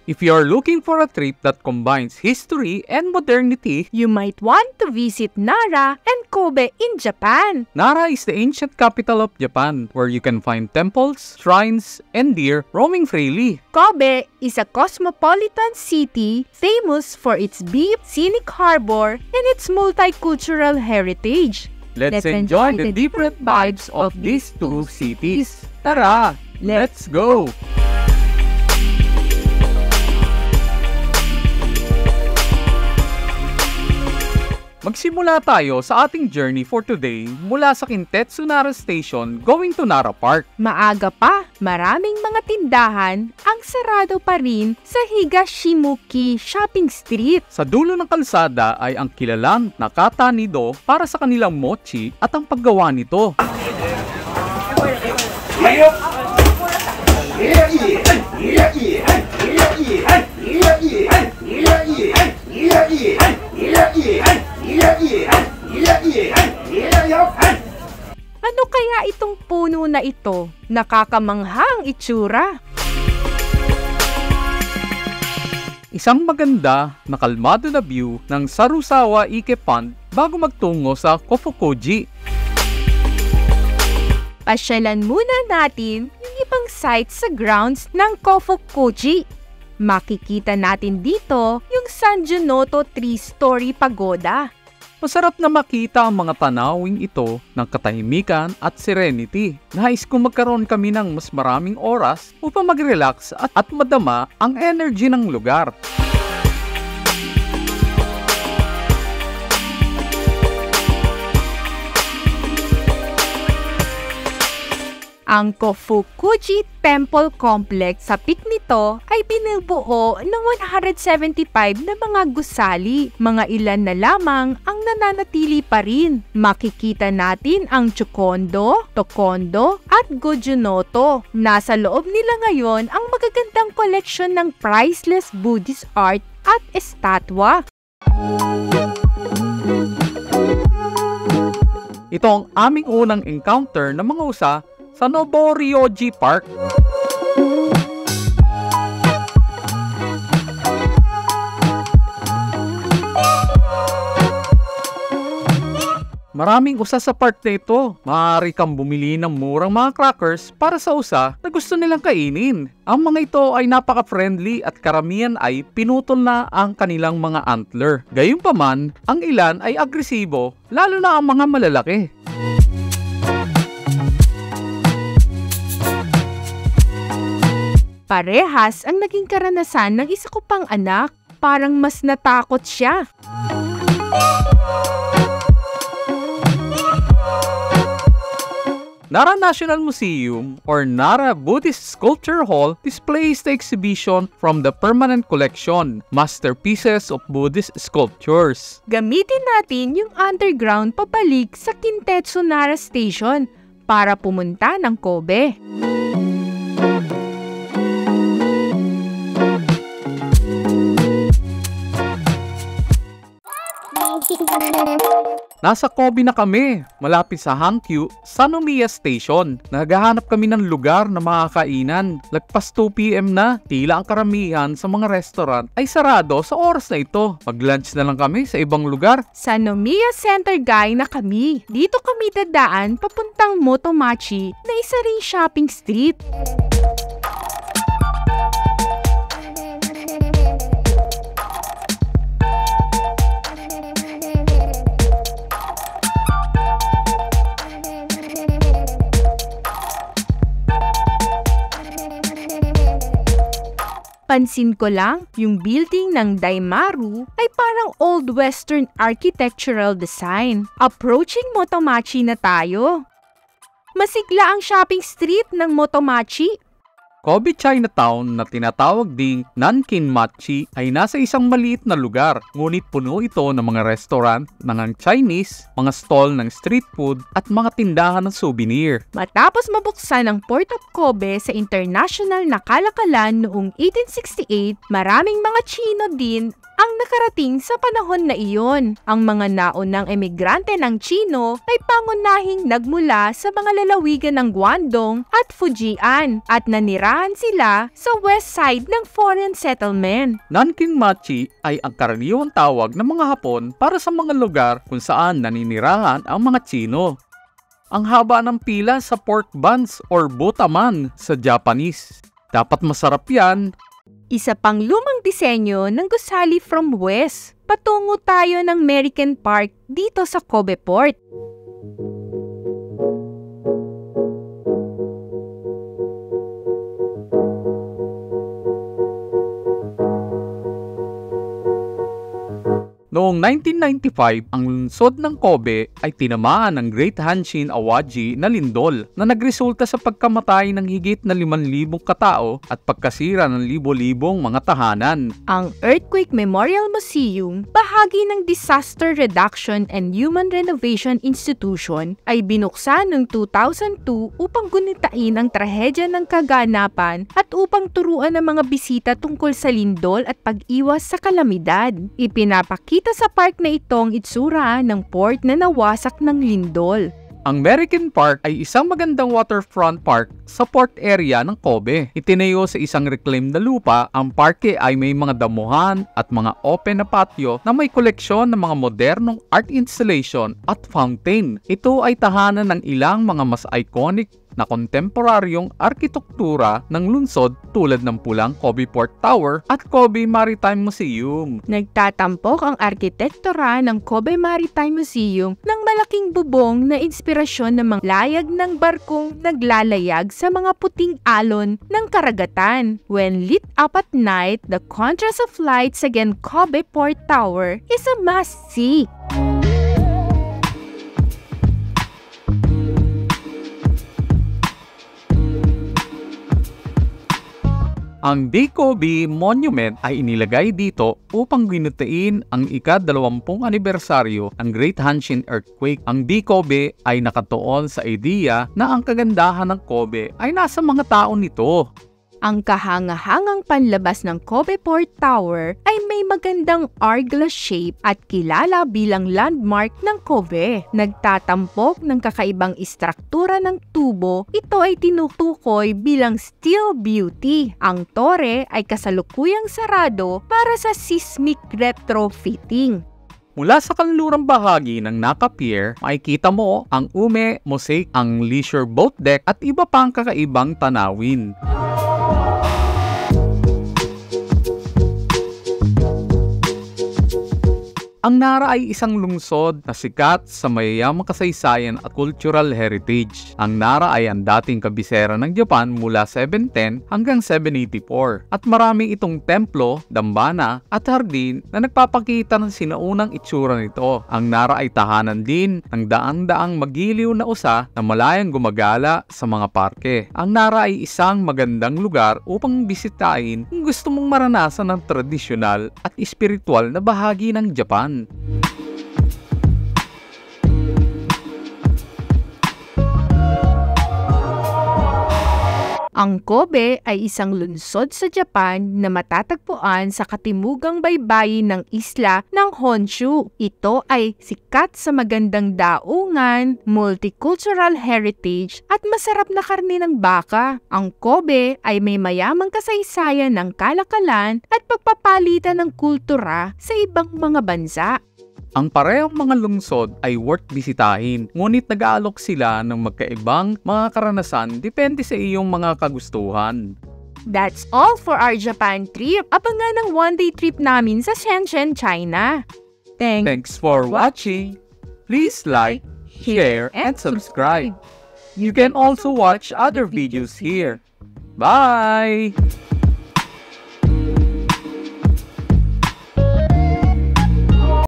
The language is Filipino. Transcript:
If you are looking for a trip that combines history and modernity, you might want to visit Nara and Kobe in Japan. Nara is the ancient capital of Japan, where you can find temples, shrines, and deer roaming freely. Kobe is a cosmopolitan city famous for its deep, scenic harbor and its multicultural heritage. Let's enjoy the different vibes of these two cities. Tara, let's go! Magsimula tayo sa ating journey for today mula sa Kintetsu Nara Station going to Nara Park. Maaga pa, maraming mga tindahan ang sarado pa rin sa Higashimuki Shopping Street. Sa dulo ng kalsada ay ang kilalang Nakata Nido para sa kanilang mochi at ang paggawa nito. Ano kaya itong puno na ito? Nakakamanghang itsura. Isang maganda na kalmado na view ng Sarusawa Ike Pond bago magtungo sa Kofukuji. Pasyalan muna natin yung ibang sites sa grounds ng Kofukuji. Makikita natin dito yung Sanjunoto 3-story pagoda. Masarap na makita ang mga tanawing ito ng katahimikan at serenity. Nais kong magkaroon kami ng mas maraming oras upang mag-relax at madama ang energy ng lugar. Ang Kofukuji Temple Complex sa peak nito ay binubuo ng 175 na mga gusali. Mga ilan na lamang ang nananatili pa rin. Makikita natin ang Chukondo, Tokondo at Gojunoto. Nasa loob nila ngayon ang magagandang koleksyon ng priceless Buddhist art at estatwa. Ito ang aming unang encounter ng mga usa sa Noboryoji Park. Maraming usa sa part na ito. Maaari kang bumili ng murang mga crackers para sa usa na gusto nilang kainin. Ang mga ito ay napaka-friendly at karamihan ay pinutol na ang kanilang mga antler. Gayunpaman, ang ilan ay agresibo, lalo na ang mga malalaki. Parehas ang naging karanasan ng isa ko pang anak. Parang mas natakot siya. Nara National Museum or Nara Buddhist Sculpture Hall displays the exhibition from the permanent collection, Masterpieces of Buddhist Sculptures. Gamitin natin yung underground pabalik sa Kintetsu Nara Station para pumunta ng Kobe. Nasa Kobe na kami, malapit sa Hankyu, Sanomiya Station. Naghahanap kami ng lugar na makakainan. Lagpas 2 PM na, tila ang karamihan sa mga restaurant ay sarado sa oras na ito. Mag-lunch na lang kami sa ibang lugar. Sanomiya Center Guy na kami. Dito kami dadaan papuntang Motomachi na isa ring shopping street. Pansin ko lang, yung building ng Daimaru ay parang old western architectural design. Approaching Motomachi na tayo. Masigla ang shopping street ng Motomachi. Kobe Chinatown na tinatawag ding Nankinmachi ay nasa isang maliit na lugar, ngunit puno ito ng mga restaurant, ng Chinese, mga stall ng street food at mga tindahan ng souvenir. Matapos mabuksan ang Port of Kobe sa international na kalakalan noong 1868, maraming mga Chino din ang nakarating sa panahon na iyon. Ang mga naunang emigrante ng Chino ay pangunahing nagmula sa mga lalawigan ng Guangdong at Fujian at nanirahan sila sa west side ng foreign settlement. Nanking Machi ay ang karaniwang tawag ng mga Hapon para sa mga lugar kung saan naninirahan ang mga Chino. Ang haba ng pila sa pork buns or butaman sa Japanese. Dapat masarap yan. Isa pang lumang disenyo ng gusali from West. Patungo tayo ng American Park dito sa Kobe Port. Noong 1995, ang lungsod ng Kobe ay tinamaan ng Great Hanshin Awaji na lindol na nagresulta sa pagkamatay ng higit na 5,000 katao at pagkasira ng libo-libong mga tahanan. Ang Earthquake Memorial Museum, bahagi ng Disaster Reduction and Human Renovation Institution, ay binuksan noong 2002 upang gunitain ang trahedya ng kaganapan at upang turuan ang mga bisita tungkol sa lindol at pag-iwas sa kalamidad. Ipinapakita sa park na ito ang itsura ng port na nawasak ng lindol. Ang American Park ay isang magandang waterfront park sa port area ng Kobe. Itinayo sa isang reclaimed na lupa, ang parke ay may mga damuhan at mga open na patio na may koleksyon ng mga modernong art installation at fountain. Ito ay tahanan ng ilang mga mas iconic na kontemporaryong arkitektura ng lungsod tulad ng pulang Kobe Port Tower at Kobe Maritime Museum. Nagtatampok ang arkitektura ng Kobe Maritime Museum ng malaking bubong na inspirasyon ng mga layag ng barkong naglalayag sa mga puting alon ng karagatan. When lit up at night, the contrast of lights against Kobe Port Tower is a must-see. Ang Daikobe Monument ay inilagay dito upang ginutain ang ika-20 anibersaryo ng Great Hanshin Earthquake. Ang Daikobe ay nakatuon sa ideya na ang kagandahan ng Kobe ay nasa mga tao nito. Ang kahangahangang panlabas ng Kobe Port Tower ay may magandang hourglass shape at kilala bilang landmark ng Kobe. Nagtatampok ng kakaibang istruktura ng tubo, ito ay tinutukoy bilang steel beauty. Ang tore ay kasalukuyang sarado para sa seismic retrofitting. Mula sa kanlurang bahagi ng Naka Pier, makikita mo ang Ume Mosaic, ang leisure boat deck at iba pang kakaibang tanawin. Ang Nara ay isang lungsod na sikat sa mayayamang kasaysayan at cultural heritage. Ang Nara ay ang dating kabisera ng Japan mula 710 hanggang 784 at marami itong templo, dambana at hardin na nagpapakita ng sinaunang itsura nito. Ang Nara ay tahanan din ng daang-daang magiliw na usa na malayang gumagala sa mga parke. Ang Nara ay isang magandang lugar upang bisitahin kung gusto mong maranasan ng tradisyonal at espiritual na bahagi ng Japan. Ang Kobe ay isang lungsod sa Japan na matatagpuan sa katimugang baybayin ng isla ng Honshu. Ito ay sikat sa magandang daungan, multicultural heritage at masarap na karne ng baka. Ang Kobe ay may mayamang kasaysayan ng kalakalan at pagpapalitan ng kultura sa ibang mga bansa. Ang parehong mga lungsod ay worth bisitahin, ngunit nag-aalok sila ng magkaibang mga karanasan depende sa iyong mga kagustuhan. That's all for our Japan trip. Abangan ang one-day trip namin sa Shenzhen, China. Thanks for watching. Please like, share, and subscribe. You can also watch other videos here. Bye!